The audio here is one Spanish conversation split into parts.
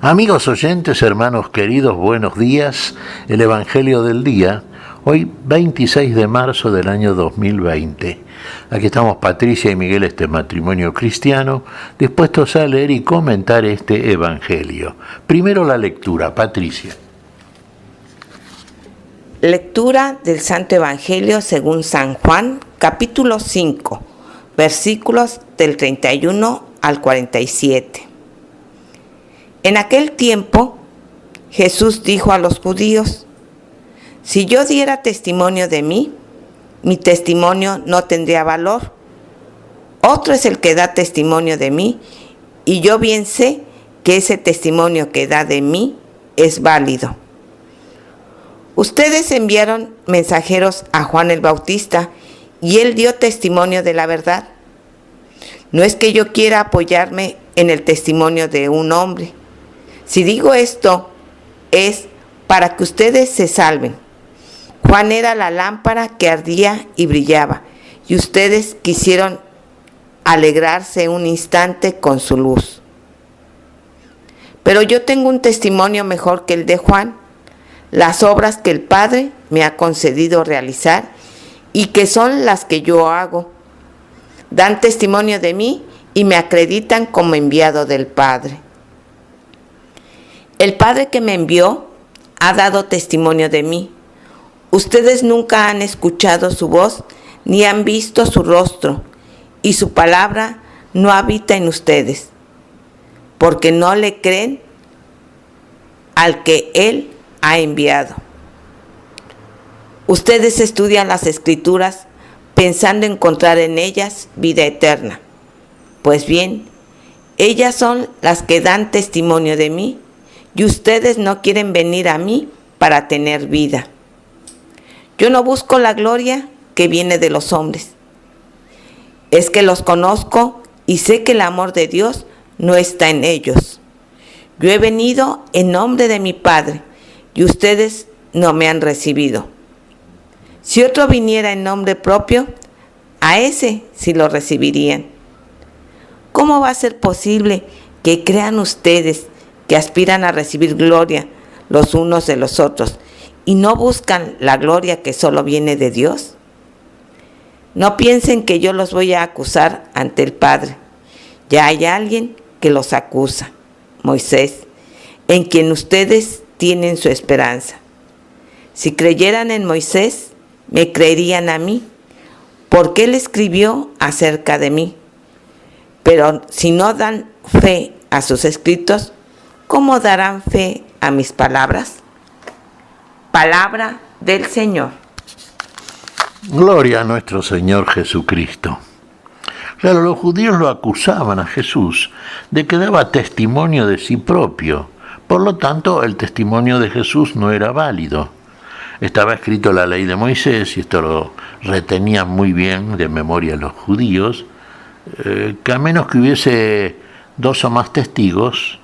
Amigos oyentes, hermanos queridos, buenos días. El Evangelio del día, hoy 26 de marzo del año 2020. Aquí estamos Patricia y Miguel, este matrimonio cristiano, dispuestos a leer y comentar este Evangelio. Primero la lectura, Patricia. Lectura del Santo Evangelio según San Juan, capítulo 5, versículos del 31 al 47. En aquel tiempo, Jesús dijo a los judíos: si yo diera testimonio de mí, mi testimonio no tendría valor. Otro es el que da testimonio de mí, y yo bien sé que ese testimonio que da de mí es válido. Ustedes enviaron mensajeros a Juan el Bautista, y él dio testimonio de la verdad. No es que yo quiera apoyarme en el testimonio de un hombre. Si digo esto, es para que ustedes se salven. Juan era la lámpara que ardía y brillaba, y ustedes quisieron alegrarse un instante con su luz. Pero yo tengo un testimonio mejor que el de Juan, las obras que el Padre me ha concedido realizar y que son las que yo hago. Dan testimonio de mí y me acreditan como enviado del Padre. El Padre que me envió ha dado testimonio de mí. Ustedes nunca han escuchado su voz ni han visto su rostro, y su palabra no habita en ustedes, porque no le creen al que Él ha enviado. Ustedes estudian las Escrituras pensando encontrar en ellas vida eterna. Pues bien, ellas son las que dan testimonio de mí, y ustedes no quieren venir a mí para tener vida. Yo no busco la gloria que viene de los hombres. Es que los conozco y sé que el amor de Dios no está en ellos. Yo he venido en nombre de mi Padre, y ustedes no me han recibido. Si otro viniera en nombre propio, a ese sí lo recibirían. ¿Cómo va a ser posible que crean ustedes que aspiran a recibir gloria los unos de los otros y no buscan la gloria que solo viene de Dios? No piensen que yo los voy a acusar ante el Padre. Ya hay alguien que los acusa, Moisés, en quien ustedes tienen su esperanza. Si creyeran en Moisés, me creerían a mí, porque él escribió acerca de mí. Pero si no dan fe a sus escritos, ¿cómo darán fe a mis palabras? Palabra del Señor. Gloria a nuestro Señor Jesucristo. Claro, los judíos lo acusaban a Jesús de que daba testimonio de sí propio. Por lo tanto, el testimonio de Jesús no era válido. Estaba escrito la ley de Moisés, y esto lo retenían muy bien de memoria los judíos, que a menos que hubiese dos o más testigos,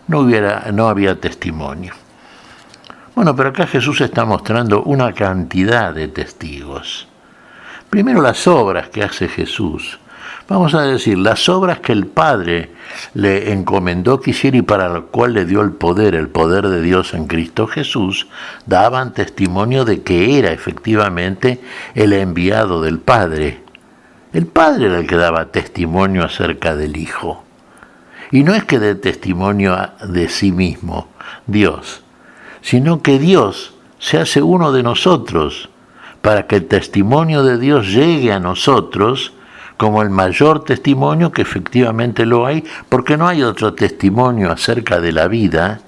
no había testimonio. Bueno, pero acá Jesús está mostrando una cantidad de testigos. Primero, las obras que hace Jesús. Vamos a decir, las obras que el Padre le encomendó que hiciera y para lo cual le dio el poder de Dios en Cristo Jesús, daban testimonio de que era efectivamente el enviado del Padre. El Padre era el que daba testimonio acerca del Hijo. Y no es que dé testimonio de sí mismo, Dios, sino que Dios se hace uno de nosotros para que el testimonio de Dios llegue a nosotros como el mayor testimonio, que efectivamente lo hay, porque no hay otro testimonio acerca de la vida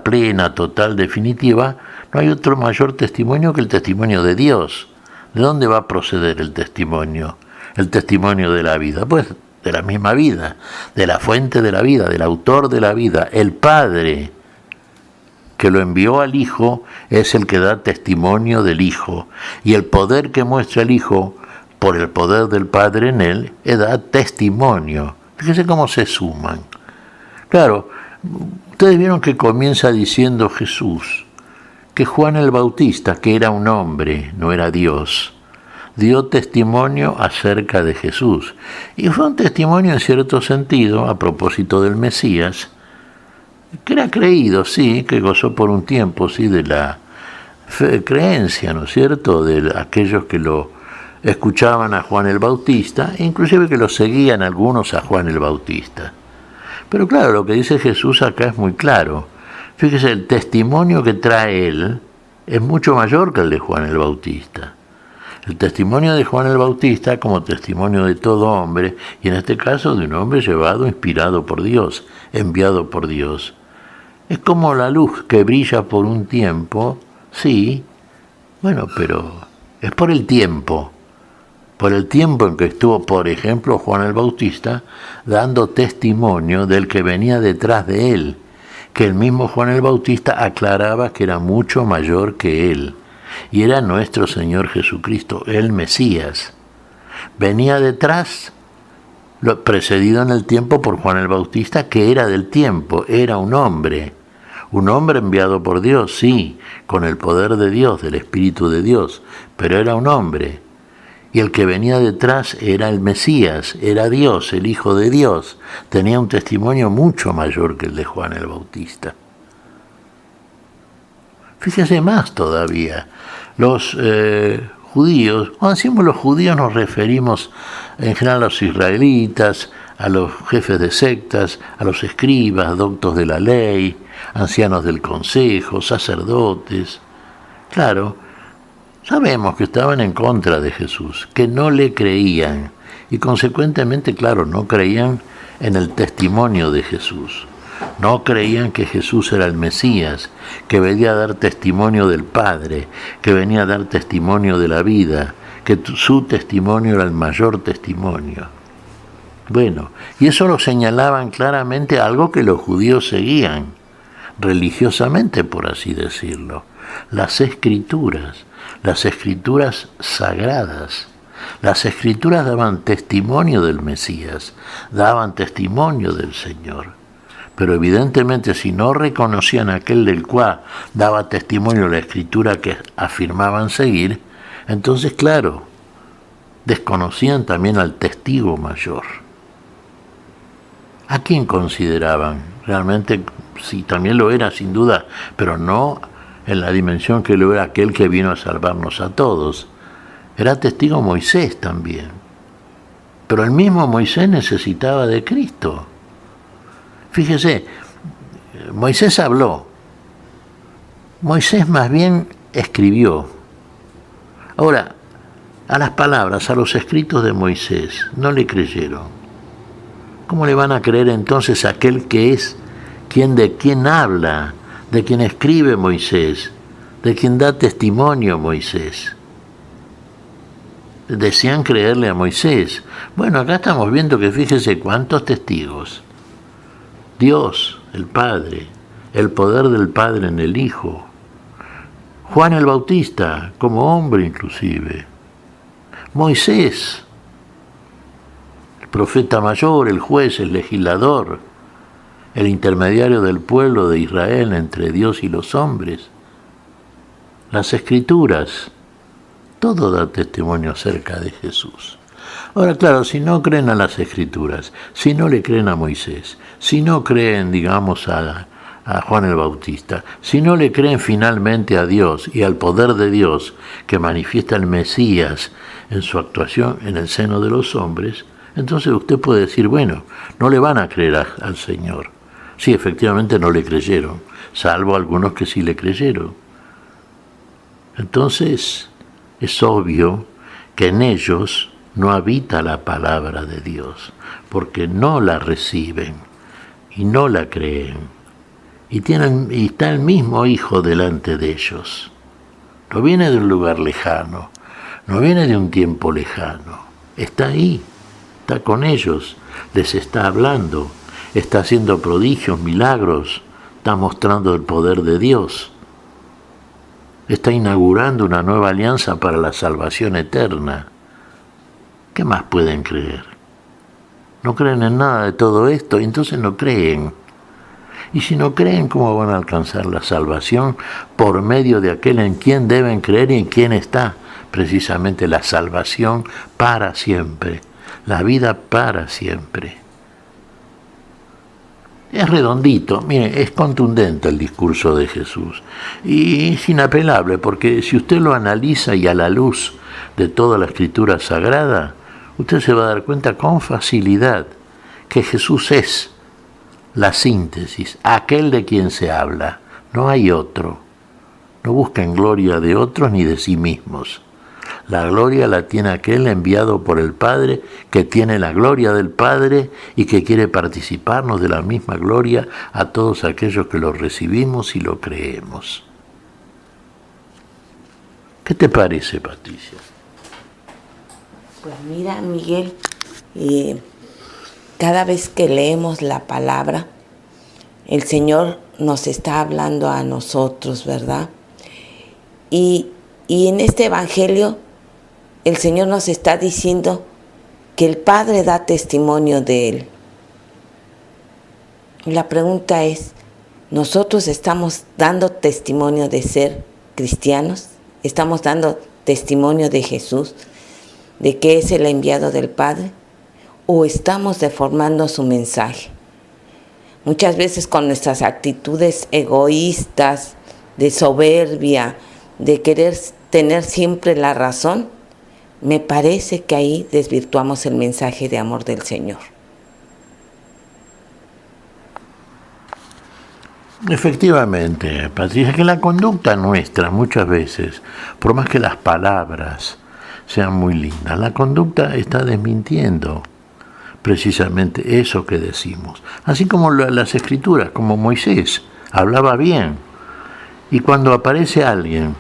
plena, total, definitiva. No hay otro mayor testimonio que el testimonio de Dios. ¿De dónde va a proceder el testimonio? El testimonio de la vida, pues de la misma vida, de la fuente de la vida, del autor de la vida. El Padre que lo envió al Hijo es el que da testimonio del Hijo, y el poder que muestra el Hijo por el poder del Padre en él da testimonio. Fíjense cómo se suman. Claro, ustedes vieron que comienza diciendo Jesús que Juan el Bautista, que era un hombre, no era Dios, dio testimonio acerca de Jesús. Y fue un testimonio en cierto sentido, a propósito del Mesías, que era creído, sí, que gozó por un tiempo, sí, de la creencia, ¿no es cierto?, de aquellos que lo escuchaban a Juan el Bautista, e inclusive que lo seguían algunos a Juan el Bautista. Pero claro, lo que dice Jesús acá es muy claro. Fíjese, el testimonio que trae él es mucho mayor que el de Juan el Bautista. El testimonio de Juan el Bautista como testimonio de todo hombre, y en este caso de un hombre llevado, inspirado por Dios, enviado por Dios. Es como la luz que brilla por un tiempo, sí, bueno, pero es por el tiempo en que estuvo, por ejemplo, Juan el Bautista, dando testimonio del que venía detrás de él, que el mismo Juan el Bautista aclaraba que era mucho mayor que él, y era nuestro Señor Jesucristo, el Mesías. Venía detrás, precedido en el tiempo por Juan el Bautista, que era del tiempo, era un hombre enviado por Dios, sí, con el poder de Dios, del Espíritu de Dios, pero era un hombre. Y el que venía detrás era el Mesías, era Dios, el Hijo de Dios. Tenía un testimonio mucho mayor que el de Juan el Bautista. Fíjese más todavía, los judíos, cuando decimos los judíos nos referimos en general a los israelitas, a los jefes de sectas, a los escribas, doctos de la ley, ancianos del consejo, sacerdotes. Claro, sabemos que estaban en contra de Jesús, que no le creían y consecuentemente, claro, no creían en el testimonio de Jesús. No creían que Jesús era el Mesías, que venía a dar testimonio del Padre, que venía a dar testimonio de la vida, que su testimonio era el mayor testimonio. Bueno, y eso lo señalaban claramente, algo que los judíos seguían, religiosamente, por así decirlo, las escrituras sagradas. Las escrituras daban testimonio del Mesías, daban testimonio del Señor. Pero evidentemente si no reconocían aquel del cual daba testimonio la escritura que afirmaban seguir, entonces claro, desconocían también al testigo mayor. ¿A quién consideraban? Realmente sí, también lo era sin duda, pero no en la dimensión que lo era aquel que vino a salvarnos a todos. Era testigo Moisés también. Pero el mismo Moisés necesitaba de Cristo. Fíjese, Moisés habló. Moisés más bien escribió. Ahora, a las palabras, a los escritos de Moisés, no le creyeron. ¿Cómo le van a creer entonces a aquel que es de quien habla, de quien escribe Moisés, de quien da testimonio Moisés? Decían creerle a Moisés. Bueno, acá estamos viendo que fíjese cuántos testigos. Dios, el Padre, el poder del Padre en el Hijo. Juan el Bautista, como hombre inclusive. Moisés, el profeta mayor, el juez, el legislador, el intermediario del pueblo de Israel entre Dios y los hombres. Las Escrituras, todo da testimonio acerca de Jesús. Ahora, claro, si no creen a las Escrituras, si no le creen a Moisés, si no creen, digamos, a Juan el Bautista, si no le creen finalmente a Dios y al poder de Dios que manifiesta el Mesías en su actuación en el seno de los hombres, entonces usted puede decir, bueno, no le van a creer al Señor. Sí, efectivamente no le creyeron, salvo algunos que sí le creyeron. Entonces, es obvio que en ellos no habita la palabra de Dios, porque no la reciben y no la creen. Y está el mismo Hijo delante de ellos. No viene de un lugar lejano, no viene de un tiempo lejano. Está ahí, está con ellos, les está hablando, está haciendo prodigios, milagros, está mostrando el poder de Dios. Está inaugurando una nueva alianza para la salvación eterna. ¿Qué más pueden creer? No creen en nada de todo esto, entonces no creen. Y si no creen, ¿cómo van a alcanzar la salvación? Por medio de aquel en quien deben creer y en quien está precisamente la salvación para siempre, la vida para siempre. Es redondito, mire, es contundente el discurso de Jesús y es inapelable porque si usted lo analiza y a la luz de toda la escritura sagrada, usted se va a dar cuenta con facilidad que Jesús es la síntesis, aquel de quien se habla, no hay otro. No busquen gloria de otros ni de sí mismos. La gloria la tiene aquel enviado por el Padre, que tiene la gloria del Padre y que quiere participarnos de la misma gloria a todos aquellos que lo recibimos y lo creemos. ¿Qué te parece, Patricia? Pues mira, Miguel, cada vez que leemos la palabra, el Señor nos está hablando a nosotros, ¿verdad? Y en este Evangelio, el Señor nos está diciendo que el Padre da testimonio de Él. La pregunta es, ¿nosotros estamos dando testimonio de ser cristianos? ¿Estamos dando testimonio de Jesús, de que es el enviado del Padre? ¿O estamos deformando su mensaje? Muchas veces con nuestras actitudes egoístas, de soberbia, de querer tener siempre la razón, me parece que ahí desvirtuamos el mensaje de amor del Señor. Efectivamente, Patricia, que la conducta nuestra muchas veces, por más que las palabras sean muy lindas, la conducta está desmintiendo precisamente eso que decimos. Así como las escrituras, como Moisés, hablaba bien. Y cuando aparece alguien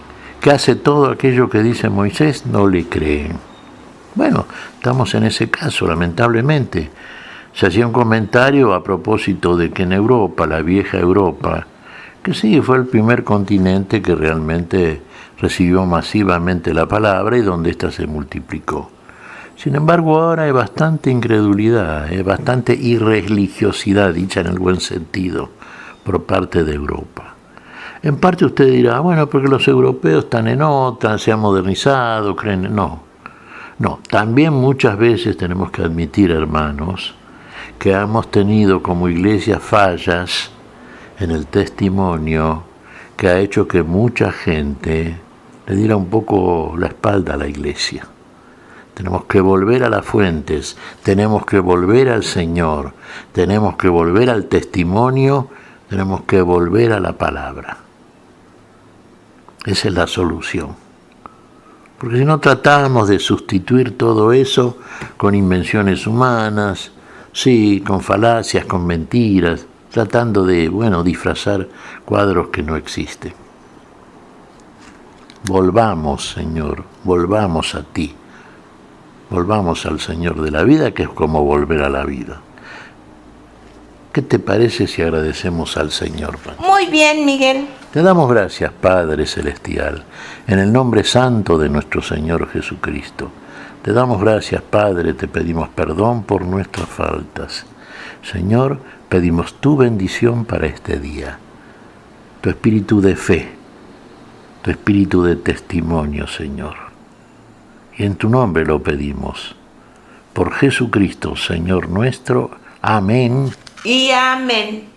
que hace todo aquello que dice Moisés, no le creen. Bueno, estamos en ese caso, lamentablemente. Se hacía un comentario a propósito de que en Europa, la vieja Europa, que sí, fue el primer continente que realmente recibió masivamente la palabra y donde ésta se multiplicó. Sin embargo, ahora hay bastante incredulidad, bastante irreligiosidad, dicha en el buen sentido, por parte de Europa. En parte usted dirá, bueno, porque los europeos están en otra, se han modernizado, creen... No, también muchas veces tenemos que admitir, hermanos, que hemos tenido como iglesia fallas en el testimonio que ha hecho que mucha gente le diera un poco la espalda a la iglesia. Tenemos que volver a las fuentes, tenemos que volver al Señor, tenemos que volver al testimonio, tenemos que volver a la palabra. Esa es la solución. Porque si no tratamos de sustituir todo eso con invenciones humanas, sí, con falacias, con mentiras, tratando de, disfrazar cuadros que no existen. Volvamos, Señor, volvamos a ti. Volvamos al Señor de la vida, que es como volver a la vida. ¿Qué te parece si agradecemos al Señor, Padre? Muy bien, Miguel. Te damos gracias, Padre Celestial, en el nombre santo de nuestro Señor Jesucristo. Te damos gracias, Padre, te pedimos perdón por nuestras faltas. Señor, pedimos tu bendición para este día, tu espíritu de fe, tu espíritu de testimonio, Señor. Y en tu nombre lo pedimos. Por Jesucristo, Señor nuestro. Amén. Y amén.